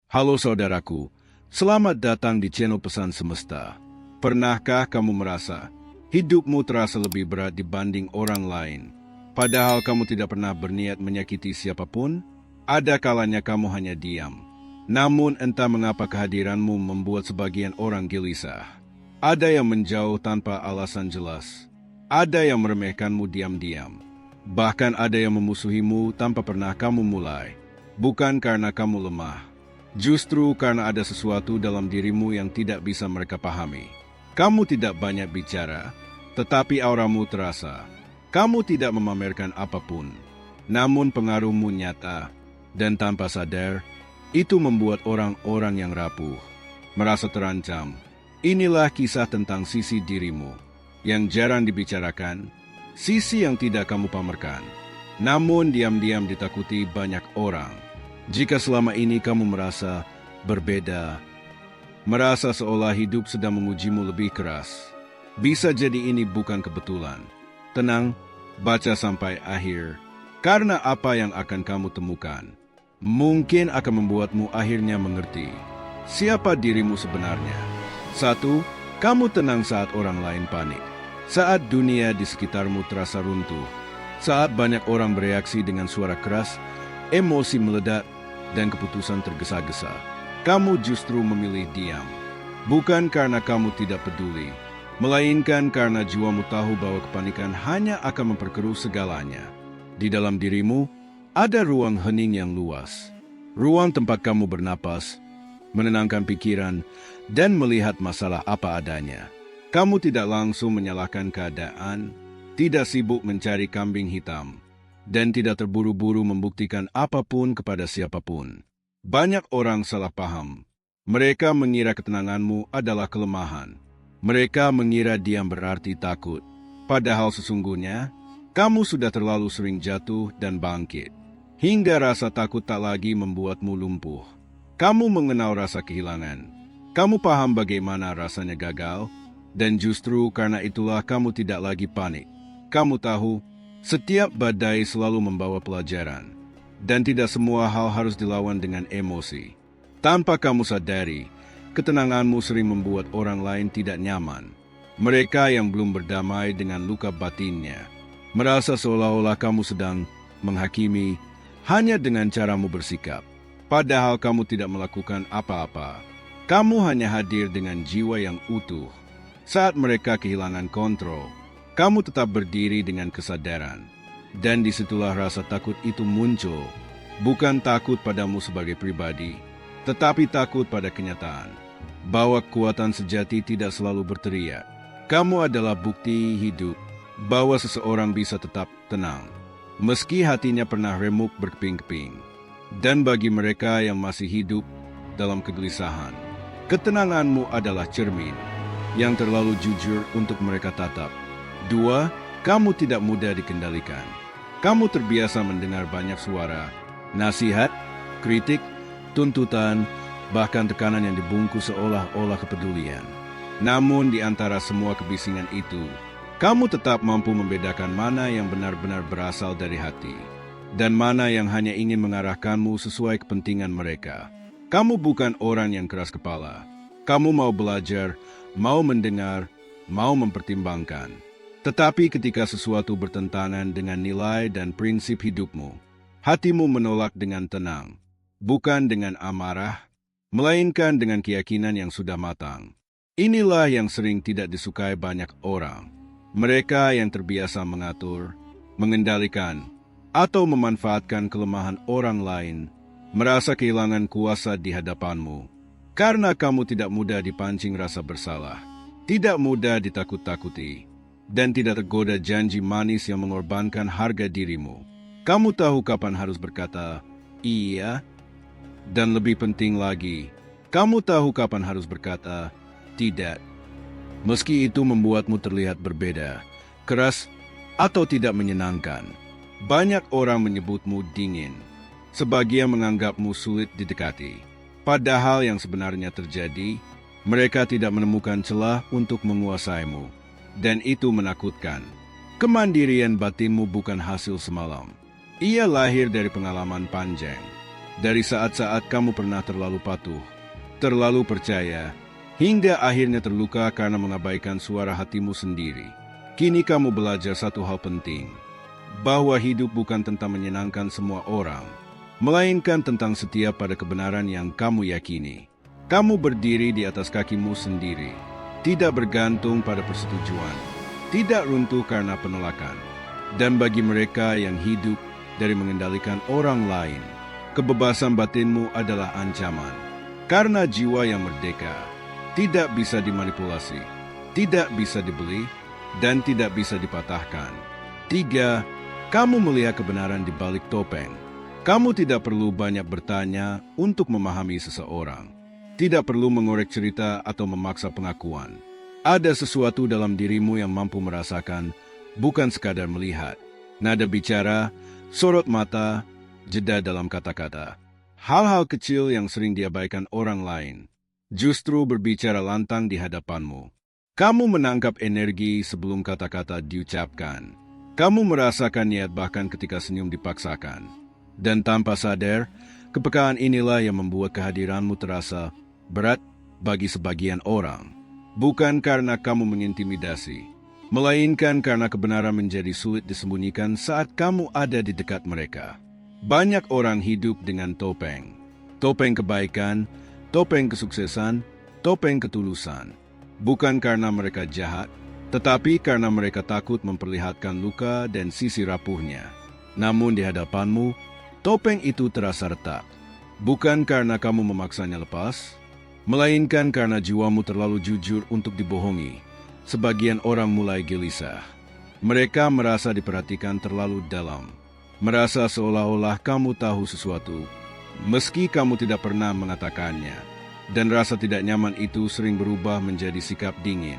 Halo saudaraku, selamat datang di channel Pesan Semesta. Pernahkah kamu merasa hidupmu terasa lebih berat dibanding orang lain? Padahal kamu tidak pernah berniat menyakiti siapapun? Ada kalanya kamu hanya diam. Namun entah mengapa kehadiranmu membuat sebagian orang gelisah. Ada yang menjauh tanpa alasan jelas. Ada yang meremehkanmu diam-diam. Bahkan ada yang memusuhimu tanpa pernah kamu mulai. Bukan karena kamu lemah. Justru karena ada sesuatu dalam dirimu yang tidak bisa mereka pahami. Kamu tidak banyak bicara, tetapi auramu terasa. Kamu tidak memamerkan apapun. Namun pengaruhmu nyata, dan tanpa sadar, itu membuat orang-orang yang rapuh merasa terancam. Inilah kisah tentang sisi dirimu yang jarang dibicarakan, sisi yang tidak kamu pamerkan, namun diam-diam ditakuti banyak orang. Jika selama ini kamu merasa berbeda, merasa seolah hidup sedang mengujimu lebih keras, bisa jadi ini bukan kebetulan. Tenang, baca sampai akhir, karena apa yang akan kamu temukan mungkin akan membuatmu akhirnya mengerti siapa dirimu sebenarnya. 1. Kamu tenang saat orang lain panik. Saat dunia di sekitarmu terasa runtuh, saat banyak orang bereaksi dengan suara keras, emosi meledak, dan keputusan tergesa-gesa, kamu justru memilih diam. Bukan karena kamu tidak peduli, melainkan karena jiwamu tahu bahwa kepanikan hanya akan memperkeruh segalanya. Di dalam dirimu, ada ruang hening yang luas. Ruang tempat kamu bernapas, menenangkan pikiran, dan melihat masalah apa adanya. Kamu tidak langsung menyalahkan keadaan, tidak sibuk mencari kambing hitam, dan tidak terburu-buru membuktikan apapun kepada siapapun. Banyak orang salah paham. Mereka mengira ketenanganmu adalah kelemahan. Mereka mengira diam berarti takut. Padahal sesungguhnya, kamu sudah terlalu sering jatuh dan bangkit, hingga rasa takut tak lagi membuatmu lumpuh. Kamu mengenal rasa kehilangan. Kamu paham bagaimana rasanya gagal, dan justru karena itulah kamu tidak lagi panik. Kamu tahu, setiap badai selalu membawa pelajaran, dan tidak semua hal harus dilawan dengan emosi. Tanpa kamu sadari, ketenanganmu sering membuat orang lain tidak nyaman. Mereka yang belum berdamai dengan luka batinnya merasa seolah-olah kamu sedang menghakimi hanya dengan caramu bersikap. Padahal kamu tidak melakukan apa-apa. Kamu hanya hadir dengan jiwa yang utuh. Saat mereka kehilangan kontrol, kamu tetap berdiri dengan kesadaran. Dan disitulah rasa takut itu muncul. Bukan takut padamu sebagai pribadi, tetapi takut pada kenyataan bahwa kekuatan sejati tidak selalu berteriak. Kamu adalah bukti hidup bahwa seseorang bisa tetap tenang, meski hatinya pernah remuk berkeping-keping. Dan bagi mereka yang masih hidup dalam kegelisahan, ketenanganmu adalah cermin yang terlalu jujur untuk mereka tatap. 2. Kamu tidak mudah dikendalikan. Kamu terbiasa mendengar banyak suara, nasihat, kritik, tuntutan, bahkan tekanan yang dibungkus seolah-olah kepedulian. Namun di antara semua kebisingan itu, kamu tetap mampu membedakan mana yang benar-benar berasal dari hati, dan mana yang hanya ingin mengarahkanmu sesuai kepentingan mereka. Kamu bukan orang yang keras kepala. Kamu mau belajar, mau mendengar, mau mempertimbangkan. Tetapi ketika sesuatu bertentangan dengan nilai dan prinsip hidupmu, hatimu menolak dengan tenang, bukan dengan amarah, melainkan dengan keyakinan yang sudah matang. Inilah yang sering tidak disukai banyak orang. Mereka yang terbiasa mengatur, mengendalikan, atau memanfaatkan kelemahan orang lain, merasa kehilangan kuasa di hadapanmu. Karena kamu tidak mudah dipancing rasa bersalah, tidak mudah ditakut-takuti, dan tidak tergoda janji manis yang mengorbankan harga dirimu. Kamu tahu kapan harus berkata, iya, dan lebih penting lagi, kamu tahu kapan harus berkata, tidak. Meski itu membuatmu terlihat berbeda, keras, atau tidak menyenangkan. Banyak orang menyebutmu dingin. Sebagian menganggapmu sulit didekati. Padahal yang sebenarnya terjadi, mereka tidak menemukan celah untuk menguasaimu. Dan itu menakutkan. Kemandirian batinmu bukan hasil semalam. Ia lahir dari pengalaman panjang. Dari saat-saat kamu pernah terlalu patuh, terlalu percaya, hingga akhirnya terluka karena mengabaikan suara hatimu sendiri. Kini kamu belajar satu hal penting, bahwa hidup bukan tentang menyenangkan semua orang, melainkan tentang setia pada kebenaran yang kamu yakini. Kamu berdiri di atas kakimu sendiri, tidak bergantung pada persetujuan, tidak runtuh karena penolakan. Dan bagi mereka yang hidup dari mengendalikan orang lain, kebebasan batinmu adalah ancaman. Karena jiwa yang merdeka tidak bisa dimanipulasi, tidak bisa dibeli, dan tidak bisa dipatahkan. 3. Kamu melihat kebenaran di balik topeng. Kamu tidak perlu banyak bertanya untuk memahami seseorang. Tidak perlu mengorek cerita atau memaksa pengakuan. Ada sesuatu dalam dirimu yang mampu merasakan, bukan sekadar melihat. Nada bicara, sorot mata, jeda dalam kata-kata. Hal-hal kecil yang sering diabaikan orang lain justru berbicara lantang di hadapanmu. Kamu menangkap energi sebelum kata-kata diucapkan. Kamu merasakan niat bahkan ketika senyum dipaksakan. Dan tanpa sadar, kepekaan inilah yang membuat kehadiranmu terasa berat bagi sebagian orang. Bukan karena kamu mengintimidasi, melainkan karena kebenaran menjadi sulit disembunyikan saat kamu ada di dekat mereka. Banyak orang hidup dengan topeng. Topeng kebaikan, topeng kesuksesan, topeng ketulusan. Bukan karena mereka jahat, tetapi karena mereka takut memperlihatkan luka dan sisi rapuhnya. Namun di hadapanmu, topeng itu terasa retak. Bukan karena kamu memaksanya lepas, melainkan karena jiwamu terlalu jujur untuk dibohongi. Sebagian orang mulai gelisah. Mereka merasa diperhatikan terlalu dalam. Merasa seolah-olah kamu tahu sesuatu, meski kamu tidak pernah mengatakannya. Dan rasa tidak nyaman itu sering berubah menjadi sikap dingin,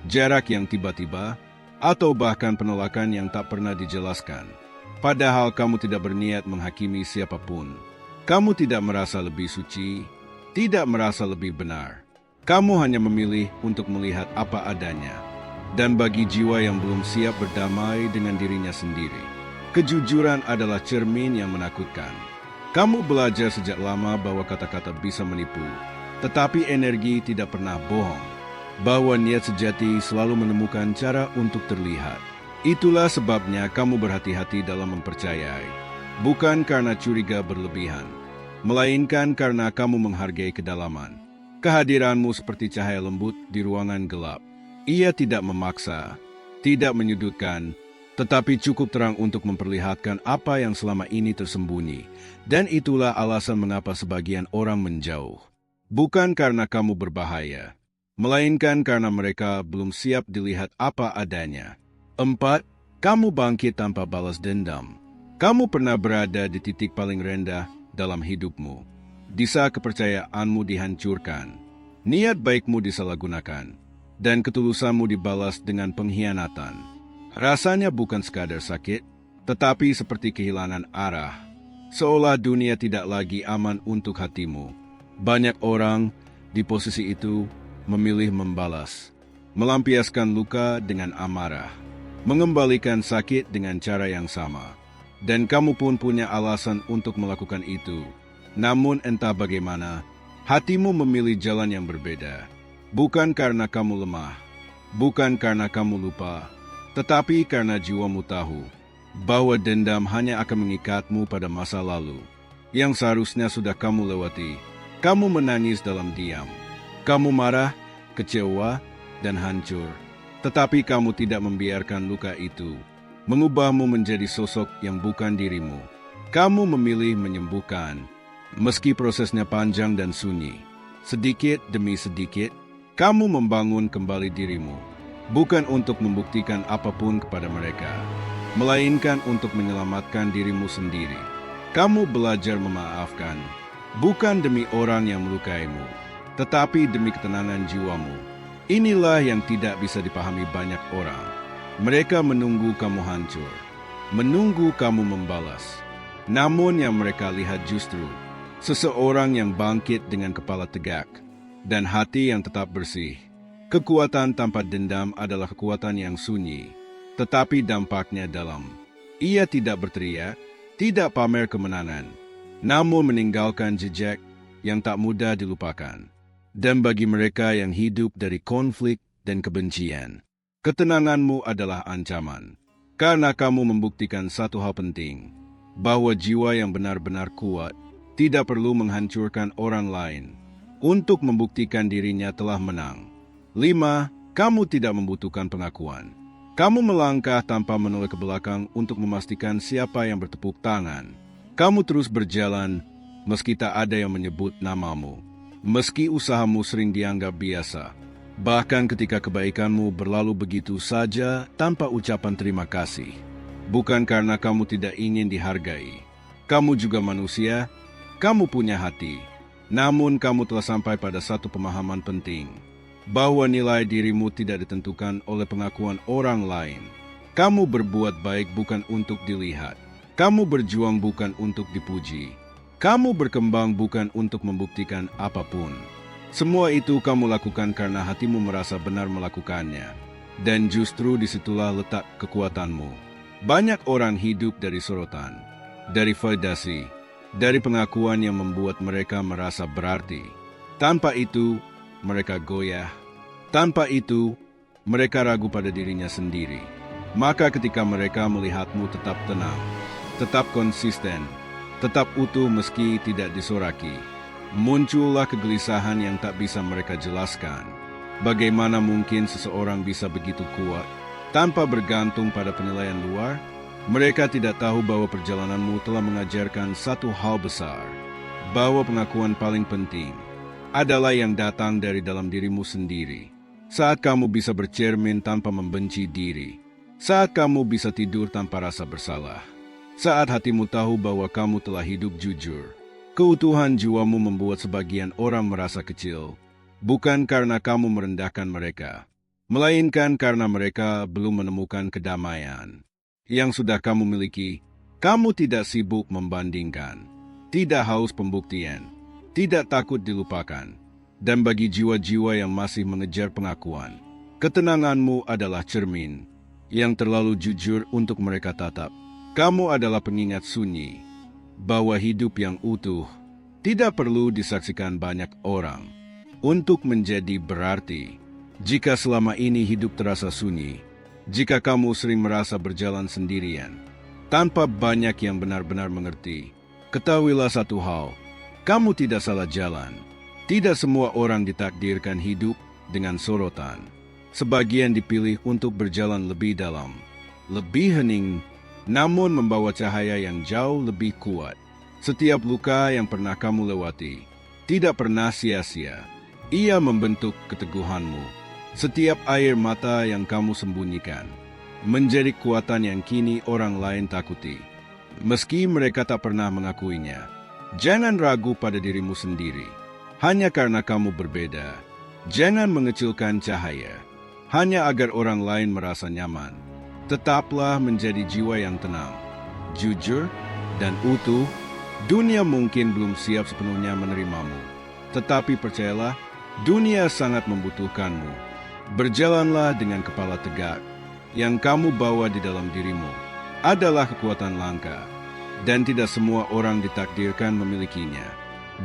jarak yang tiba-tiba, atau bahkan penolakan yang tak pernah dijelaskan. Padahal kamu tidak berniat menghakimi siapapun. Kamu tidak merasa lebih suci, tidak merasa lebih benar. Kamu hanya memilih untuk melihat apa adanya. Dan bagi jiwa yang belum siap berdamai dengan dirinya sendiri, kejujuran adalah cermin yang menakutkan. Kamu belajar sejak lama bahwa kata-kata bisa menipu, tetapi energi tidak pernah bohong. Bahwa niat sejati selalu menemukan cara untuk terlihat. Itulah sebabnya kamu berhati-hati dalam mempercayai. Bukan karena curiga berlebihan, melainkan karena kamu menghargai kedalaman. Kehadiranmu seperti cahaya lembut di ruangan gelap. Ia tidak memaksa, tidak menyudutkan, tetapi cukup terang untuk memperlihatkan apa yang selama ini tersembunyi. Dan itulah alasan mengapa sebagian orang menjauh. Bukan karena kamu berbahaya, melainkan karena mereka belum siap dilihat apa adanya. 4. Kamu bangkit tanpa balas dendam. Kamu pernah berada di titik paling rendah dalam hidupmu. Di saat kepercayaanmu dihancurkan, niat baikmu disalahgunakan, dan ketulusanmu dibalas dengan pengkhianatan. Rasanya bukan sekadar sakit, tetapi seperti kehilangan arah. Seolah dunia tidak lagi aman untuk hatimu. Banyak orang di posisi itu memilih membalas, melampiaskan luka dengan amarah, mengembalikan sakit dengan cara yang sama. Dan kamu pun punya alasan untuk melakukan itu. Namun entah bagaimana, hatimu memilih jalan yang berbeda. Bukan karena kamu lemah, bukan karena kamu lupa, tetapi karena jiwamu tahu bahwa dendam hanya akan mengikatmu pada masa lalu yang seharusnya sudah kamu lewati. Kamu menangis dalam diam. Kamu marah, kecewa, dan hancur. Tetapi kamu tidak membiarkan luka itu mengubahmu menjadi sosok yang bukan dirimu. Kamu memilih menyembuhkan, meski prosesnya panjang dan sunyi. Sedikit demi sedikit, kamu membangun kembali dirimu. Bukan untuk membuktikan apapun kepada mereka, melainkan untuk menyelamatkan dirimu sendiri. Kamu belajar memaafkan, bukan demi orang yang melukaimu, tetapi demi ketenangan jiwamu. Inilah yang tidak bisa dipahami banyak orang. Mereka menunggu kamu hancur, menunggu kamu membalas. Namun yang mereka lihat justru seseorang yang bangkit dengan kepala tegak dan hati yang tetap bersih. Kekuatan tanpa dendam adalah kekuatan yang sunyi, tetapi dampaknya dalam. Ia tidak berteriak, tidak pamer kemenangan, namun meninggalkan jejak yang tak mudah dilupakan. Dan bagi mereka yang hidup dari konflik dan kebencian, ketenanganmu adalah ancaman. Karena kamu membuktikan satu hal penting, bahwa jiwa yang benar-benar kuat tidak perlu menghancurkan orang lain untuk membuktikan dirinya telah menang. 5. Kamu tidak membutuhkan pengakuan. Kamu melangkah tanpa menoleh ke belakang untuk memastikan siapa yang bertepuk tangan. Kamu terus berjalan meski tak ada yang menyebut namamu. Meski usahamu sering dianggap biasa. Bahkan ketika kebaikanmu berlalu begitu saja tanpa ucapan terima kasih. Bukan karena kamu tidak ingin dihargai. Kamu juga manusia, kamu punya hati. Namun kamu telah sampai pada satu pemahaman penting, bahwa nilai dirimu tidak ditentukan oleh pengakuan orang lain. Kamu berbuat baik bukan untuk dilihat. Kamu berjuang bukan untuk dipuji. Kamu berkembang bukan untuk membuktikan apapun. Semua itu kamu lakukan karena hatimu merasa benar melakukannya. Dan justru disitulah letak kekuatanmu. Banyak orang hidup dari sorotan, dari validasi, dari pengakuan yang membuat mereka merasa berarti. Tanpa itu, mereka goyah. Tanpa itu, mereka ragu pada dirinya sendiri. Maka ketika mereka melihatmu tetap tenang, tetap konsisten, tetap utuh meski tidak disoraki, muncullah kegelisahan yang tak bisa mereka jelaskan. Bagaimana mungkin seseorang bisa begitu kuat tanpa bergantung pada penilaian luar? Mereka tidak tahu bahwa perjalananmu telah mengajarkan satu hal besar, bahwa pengakuan paling penting adalah yang datang dari dalam dirimu sendiri. Saat kamu bisa bercermin tanpa membenci diri, saat kamu bisa tidur tanpa rasa bersalah, saat hatimu tahu bahwa kamu telah hidup jujur, keutuhan jiwamu membuat sebagian orang merasa kecil, bukan karena kamu merendahkan mereka, melainkan karena mereka belum menemukan kedamaian yang sudah kamu miliki. Kamu tidak sibuk membandingkan, tidak haus pembuktian, tidak takut dilupakan. Dan bagi jiwa-jiwa yang masih mengejar pengakuan, ketenanganmu adalah cermin yang terlalu jujur untuk mereka tatap. Kamu adalah pengingat sunyi bahwa hidup yang utuh tidak perlu disaksikan banyak orang untuk menjadi berarti. Jika selama ini hidup terasa sunyi, jika kamu sering merasa berjalan sendirian, tanpa banyak yang benar-benar mengerti, ketahuilah satu hal, kamu tidak salah jalan. Tidak semua orang ditakdirkan hidup dengan sorotan. Sebagian dipilih untuk berjalan lebih dalam, lebih hening, namun membawa cahaya yang jauh lebih kuat. Setiap luka yang pernah kamu lewati tidak pernah sia-sia. Ia membentuk keteguhanmu. Setiap air mata yang kamu sembunyikan menjadi kekuatan yang kini orang lain takuti, meski mereka tak pernah mengakuinya. Jangan ragu pada dirimu sendiri. Hanya karena kamu berbeda, jangan mengecilkan cahaya, hanya agar orang lain merasa nyaman. Tetaplah menjadi jiwa yang tenang, jujur, dan utuh. Dunia mungkin belum siap sepenuhnya menerimamu, tetapi percayalah, dunia sangat membutuhkanmu. Berjalanlah dengan kepala tegak. Yang kamu bawa di dalam dirimu adalah kekuatan langka, dan tidak semua orang ditakdirkan memilikinya.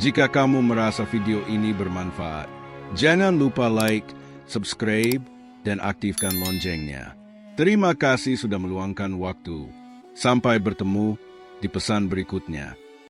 Jika kamu merasa video ini bermanfaat, jangan lupa like, subscribe, dan aktifkan loncengnya. Terima kasih sudah meluangkan waktu. Sampai bertemu di pesan berikutnya.